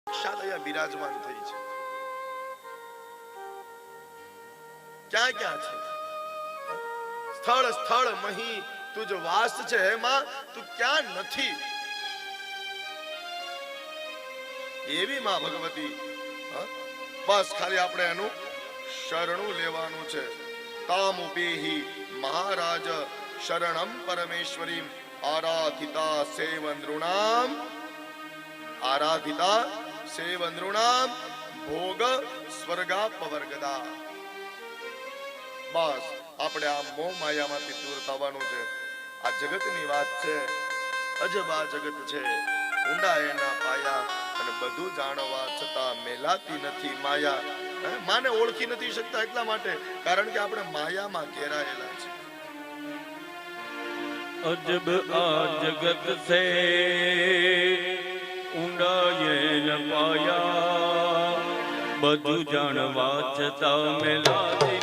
સાક્ષાત અહીંયા બિરાજમાન થઈ છે. ક્યાં ક્યાં છે? સ્થળ સ્થળ મહી તુજ વાસ છે. એમાં તું ક્યાં નથી? એવી માં ભગવતી. બસ ખાલી આપણે એનું શરણું લેવાનું છે. તામુપેહી મહારાજ શરણમ પરમેશ્વરી આરાધિતા સેવનૃણામ આરાધિતા સેવનૃણામ ભોગ સ્વર્ગાપવર્ગદા. બસ આપણે આ મોહ માયામાંથી દૂર થવાનું છે. આ જગતની વાત છે, અજબ આ જગત છે, ઊંડા એના પાયા, અને બધું જાણવા છતાં મેલાતી નથી માયા. માને ઓળખી નથી શકતા એટલા માટે, કારણ કે આપણે માયામાં ઘેરાયેલા છે. અજબ આ જગત સે ઊંડા એના પાયા, બધું જાણવા છતાં મેલાતી